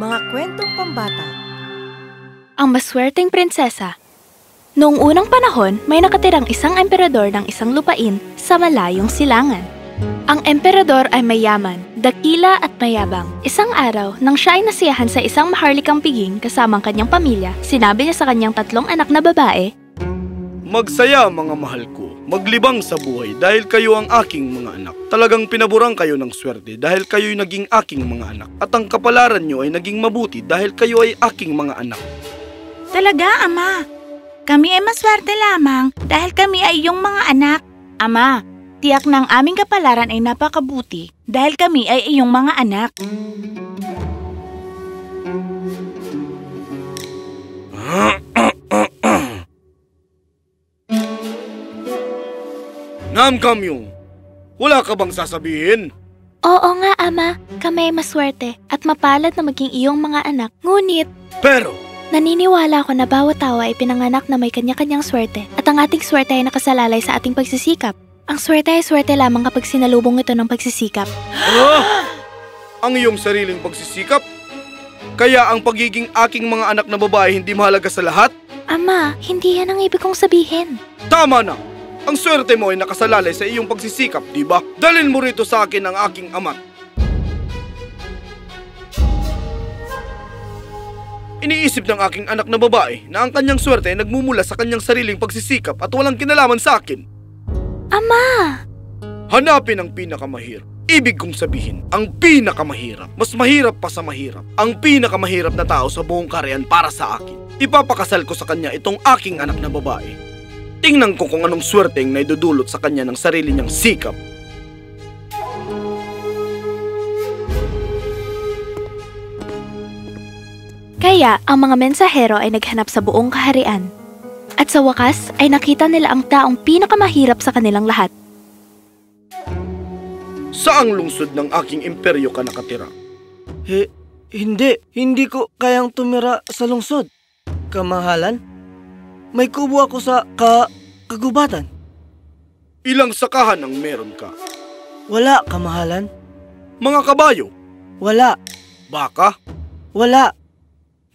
Mga kwentong pambata. Ang maswerteng prinsesa. Noong unang panahon, may nakatirang isang emperador ng isang lupain sa malayong silangan. Ang emperador ay mayaman, dakila at mayabang. Isang araw, nang siya ay nasiyahan sa isang maharlikang piging kasama ang kanyang pamilya, sinabi niya sa kanyang 3 anak na babae, "Magsaya mga mahal ko, maglibang sa buhay dahil kayo ang aking mga anak. Talagang pinaburang kayo ng swerte dahil kayo'y naging aking mga anak. At ang kapalaran nyo ay naging mabuti dahil kayo ay aking mga anak." Talaga, Ama. Kami ay maswerte lamang dahil kami ay iyong mga anak. Ama, tiyak na ang aming kapalaran ay napakabuti dahil kami ay iyong mga anak. Namkamyong, wala ka bang sasabihin? "Oo nga, Ama. Kami ay maswerte at mapalad na maging iyong mga anak. Ngunit, Pero, naniniwala ako na bawat tao ay pinanganak na may kanya-kanyang swerte at ang ating swerte ay nakasalalay sa ating pagsisikap. Ang swerte ay swerte lamang kapag sinalubong ito ng pagsisikap." Ang iyong sariling pagsisikap? Kaya ang pagiging aking mga anak na babae hindi mahalaga sa lahat? Ama, hindi yan ang ibig kong sabihin. Tama na! Ang swerte mo ay nakasalalay sa iyong pagsisikap, di ba? Dalhin mo rito sa akin ang aking ama. Iniisip ng aking anak na babae na ang kanyang swerte ay nagmumula sa kanyang sariling pagsisikap at walang kinalaman sa akin. Ama! Hanapin ang pinakamahirap. Ibig kong sabihin, ang pinakamahirap. Mas mahirap pa sa mahirap. Ang pinakamahirap na tao sa buong kaharian para sa akin. Ipapakasal ko sa kanya itong aking anak na babae. Tingnan ko kung anong swerte ang naidudulot sa kanya ng sarili niyang sikap. Kaya ang mga mensahero ay naghanap sa buong kaharian. At sa wakas ay nakita nila ang taong pinakamahirap sa kanilang lahat. Saang lungsod ng aking imperyo ka nakatira? Hindi ko kayang tumira sa lungsod. Kamahalan? May kubo ako sa kagubatan. Ilang sakahan ang meron ka? Wala, kamahalan. Mga kabayo? Wala. Baka? Wala.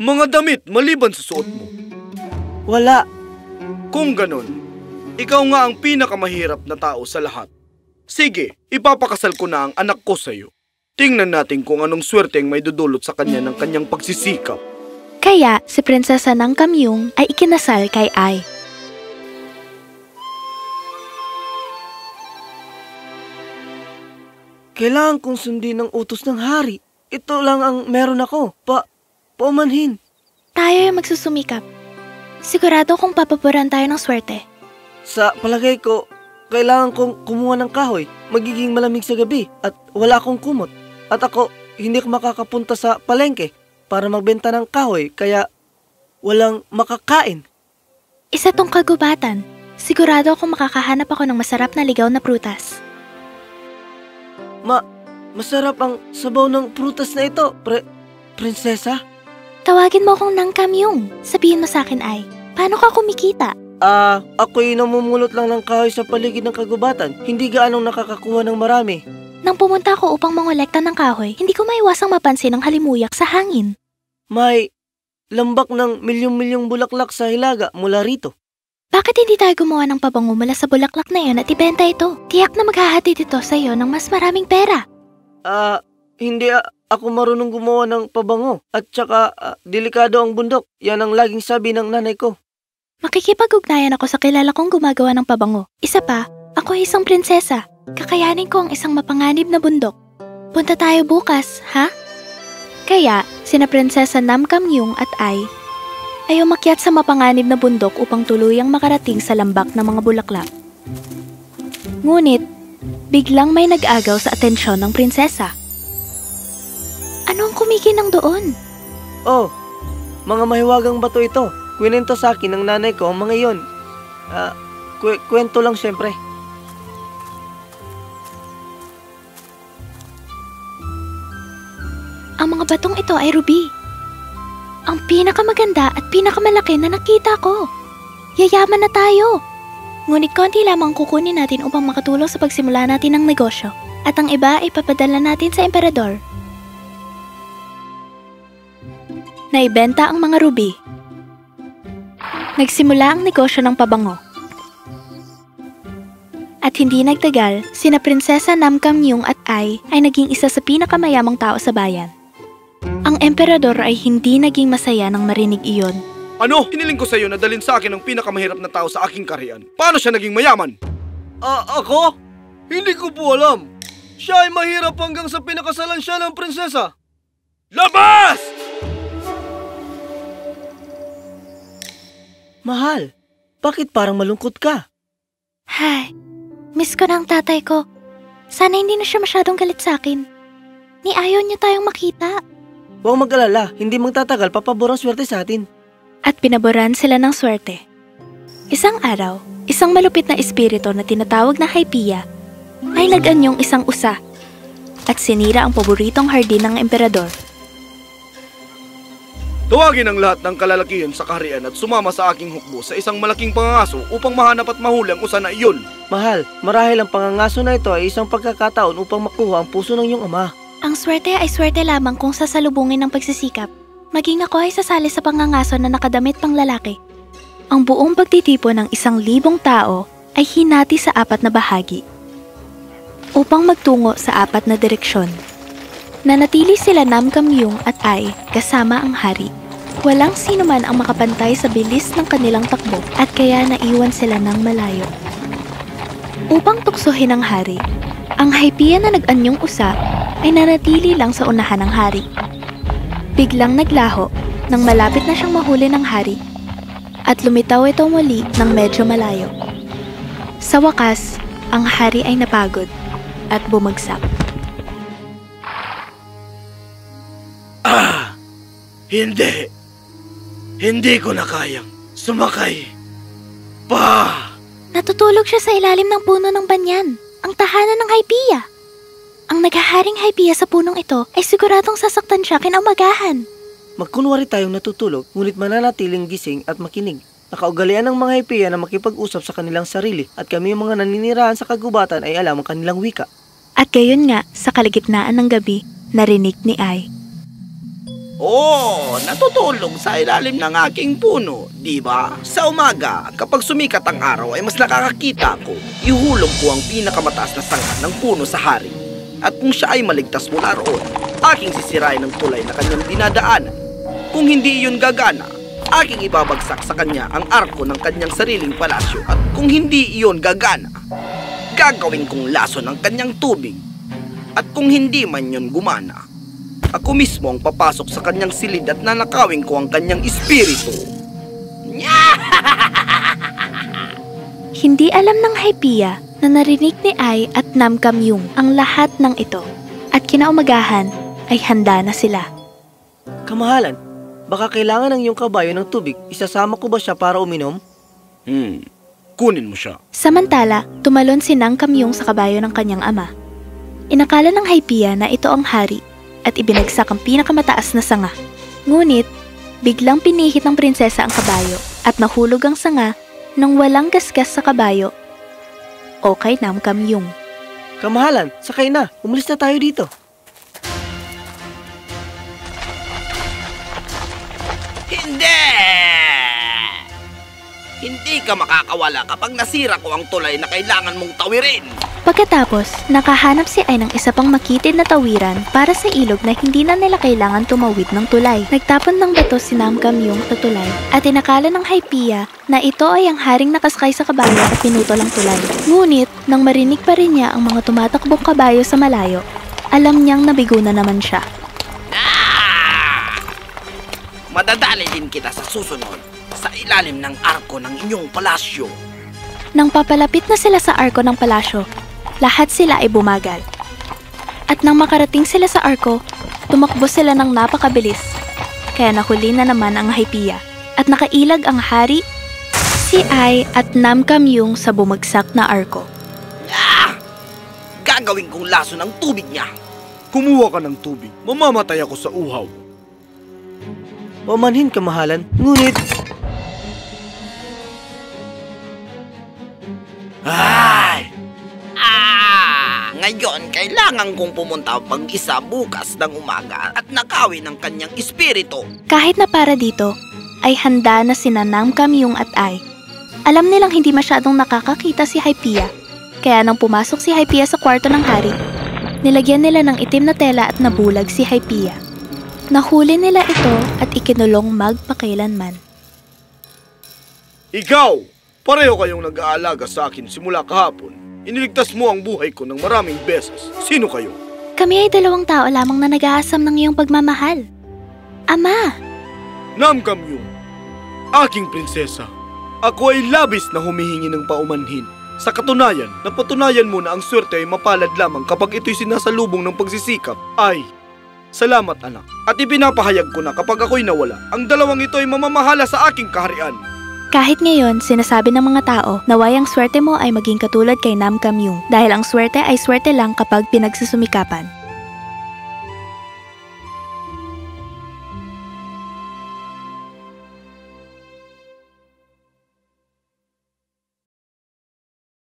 Mga damit maliban sa suot mo? Wala. Kung ganon, ikaw nga ang pinakamahirap na tao sa lahat. Sige, ipapakasal ko na ang anak ko sa'yo. Tingnan natin kung anong swerte ang may dudulot sa kanya ng kanyang pagsisikap. Kaya si Prinsesa Namkamyong ay ikinasal kay Ai. Kailangan kong sundin ang utos ng hari. Ito lang ang meron ako. Paumanhin. Tayo ay magsusumikap. Sigurado kung papapuran tayo ng swerte. Sa palagay ko, kailangan kong kumuha ng kahoy. Magiging malamig sa gabi at wala akong kumot. At ako, hindi ko makakapunta sa palengke para magbenta ng kahoy kaya walang makakain. Isa tong kagubatan. Sigurado akong makakahanap ako ng masarap na ligaw na prutas. Masarap ang sabaw ng prutas na ito, prinsesa? Tawagin mo akong Namkamyong. Sabihin mo sa akin ay, paano ka kumikita? Ako'y namumulot lang ng kahoy sa paligid ng kagubatan. Hindi gaanong nakakakuha ng marami. Nang pumunta ako upang mangolekta ng kahoy, hindi ko maiwasang mapansin ang halimuyak sa hangin. May lambak ng milyong-milyong bulaklak sa hilaga mula rito. Bakit hindi tayo gumawa ng pabango mula sa bulaklak na yon at ibenta ito? Tiyak na maghahatid ito sa iyo ng mas maraming pera. Hindi ako marunong gumawa ng pabango. At saka, delikado ang bundok. Yan ang laging sabi ng nanay ko. Makikipag-ugnayan ako sa kilala kong gumagawa ng pabango. Isa pa, ako ay isang prinsesa. Kakayanin ko ang isang mapanganib na bundok. Punta tayo bukas, ha? Kaya, sina Prinsesa Namkamyong at Ai ay umakyat sa mapanganib na bundok upang tuluyang makarating sa lambak ng mga bulaklak. Ngunit, biglang may nag-agaw sa atensyon ng prinsesa. Ano ang kumikinang doon? Oh, mga mahiwagang bato ito. Kwento sa akin ng nanay ko ang mga iyon. Kwento lang siyempre. Ang mga batong ito ay ruby. Ang pinakamaganda at pinakamalaki na nakita ko. Yayaman na tayo. Ngunit konti lamang kukunin natin upang makatulong sa pagsimula natin ng negosyo. At ang iba ay papadala natin sa emperador. Naibenta ang mga ruby. Nagsimula ang negosyo ng pabango. At hindi nagtagal, sina Prinsesa Namkamyung at Ai ay naging isa sa pinakamayamang tao sa bayan. Ang emperador ay hindi naging masaya nang marinig iyon. Ano? Hiniling ko sa iyo na dalhin sa akin ang pinakamahirap na tao sa aking kaharian. Paano siya naging mayaman? Ako? Hindi ko po alam. Siya ay mahirap hanggang sa pinakasalan siya ng prinsesa. Labas! Mahal, bakit parang malungkot ka? Hay, miss ko na ang tatay ko. Sana hindi na siya masyadong galit sa akin. Ni ayaw niya tayong makita. Huwag mag-alala, hindi magtatagal papaborang swerte sa atin. At pinaboran sila ng swerte. Isang araw, isang malupit na espiritu na tinatawag na Hypaea ay nag-anyong isang usa at sinira ang paboritong hardin ng emperador. Tawagin ang lahat ng kalalakihan sa kaharian at sumama sa aking hukbo sa isang malaking pangangaso upang mahanap at mahuli ang usa na iyon. Mahal, marahil ang pangangaso na ito ay isang pagkakataon upang makuha ang puso ng iyong ama. Ang swerte ay swerte lamang kung sasalubungin ng pagsisikap. Maging ako ay sasali sa pangangaso na nakadamit pang lalaki. Ang buong pagtitipon ng 1,000 tao ay hinati sa 4 na bahagi upang magtungo sa 4 na direksyon. Nanatili sila Namkamyung at Ai kasama ang hari. Walang sino man ang makapantay sa bilis ng kanilang takbo at kaya naiwan sila ng malayo. Upang tuksohin ang hari, ang Hypaea na nag-anyong usa ay nanatili lang sa unahan ng hari. Biglang naglaho nang malapit na siyang mahuli ng hari at lumitaw ito muli ng medyo malayo. Sa wakas, ang hari ay napagod at bumagsak. Hindi. Hindi ko na kayang sumakay pa. Natutulog siya sa ilalim ng puno ng banyan, ang tahanan ng Hypaea. Ang naghaharing Hypaea sa punong ito ay siguradong sasaktan siya kinaumagahan. Magkunwari tayong natutulog, ngunit mananatiling gising at makinig. Nakaugalian ng mga Hypaea na makipag-usap sa kanilang sarili at kami yung mga naninirahan sa kagubatan ay alam ang kanilang wika. At gayon nga, sa kaligitnaan ng gabi, narinig ni Ai. Natutulog sa ilalim ng aking puno, di ba? Sa umaga, kapag sumikat ang araw ay mas nakakakita ko. Ihulog ko ang pinakamataas na sanga ng puno sa hari. At kung siya ay maligtas mula roon, aking sisirain ng tulay na kanyang dinadaanan. Kung hindi iyon gagana, aking ibabagsak sa kanya ang arko ng kanyang sariling palasyo. At kung hindi iyon gagana, gagawin kong laso ng kanyang tubig. At kung hindi man yun gumana, ako mismo ang papasok sa kanyang silid at nanakawin ko ang kanyang espiritu. Hindi alam ng Hypaea na narinig ni Ai at Namkamyung ang lahat ng ito. At kinaumagahan ay handa na sila. Kamahalan, baka kailangan ng iyong kabayo ng tubig. Isasama ko ba siya para uminom? Kunin mo siya. Samantala, tumalon si Namkamyung sa kabayo ng kanyang ama. Inakala ng Hypaea na ito ang hari at ibinagsak ang pinakamataas na sanga. Ngunit, biglang pinihit ng prinsesa ang kabayo at nahulog ang sanga nang walang gasgas sa kabayo o kay Namkamyung. Kamahalan, sakay na. Umalis na tayo dito. Hindi! Hindi ka makakawala kapag nasira ko ang tulay na kailangan mong tawirin. Pagkatapos, nakahanap si Ai ng isa pang makitid na tawiran para sa ilog na hindi na nila kailangan tumawid ng tulay. Nagtapon ng bato si Namkamyung sa tulay at inakala ng Hypaea na ito ay ang haring nakasakay sa kabayo at pinutol ang tulay. Ngunit, nang marinig pa rin niya ang mga tumatakbong kabayo sa malayo, alam niyang nabigo na naman siya. Madadali din kita sa susunod sa ilalim ng arko ng inyong palasyo. Nang papalapit na sila sa arko ng palasyo, lahat sila ay bumagal. At nang makarating sila sa arko, tumakbo sila ng napakabilis. Kaya nahuli na naman ang Hypaea at nakailag ang hari, si Ai at Namkamyung sa bumagsak na arko. Gagawin kong laso ng tubig niya. Kumuha ka ng tubig. Mamamatay ako sa uhaw. Pamanhin, kamahalan. Ngunit, Ngayon, kailangan kong pumunta pag-isa bukas ng umaga at nakawin ang kanyang espiritu. Kahit na para dito, ay handa na sina Namkamyung at Ai. Alam nilang hindi masyadong nakakakita si Hypia. Kaya nang pumasok si Hypia sa kwarto ng hari, nilagyan nila ng itim na tela at nabulag si Hypia. Nahuli nila ito at ikinulong magpakailanman. Ikaw! Pareho kayong nag-aalaga sa akin simula kahapon. Iniligtas mo ang buhay ko ng maraming beses. Sino kayo? Kami ay 2 tao lamang na nag-aasam ng iyong pagmamahal. Ama! Namkamyung, aking prinsesa. Ako ay labis na humihingi ng paumanhin. Sa katunayan, napatunayan mo na ang swerte ay mapalad lamang kapag ito'y sinasalubong ng pagsisikap. Ay, salamat anak. At ipinapahayag ko na kapag ako'y nawala, ang dalawang ito ay mamamahala sa aking kaharian. Kahit ngayon, sinasabi ng mga tao na ang swerte mo ay maging katulad kay Namkamyung dahil ang swerte ay swerte lang kapag pinagsisumikapan.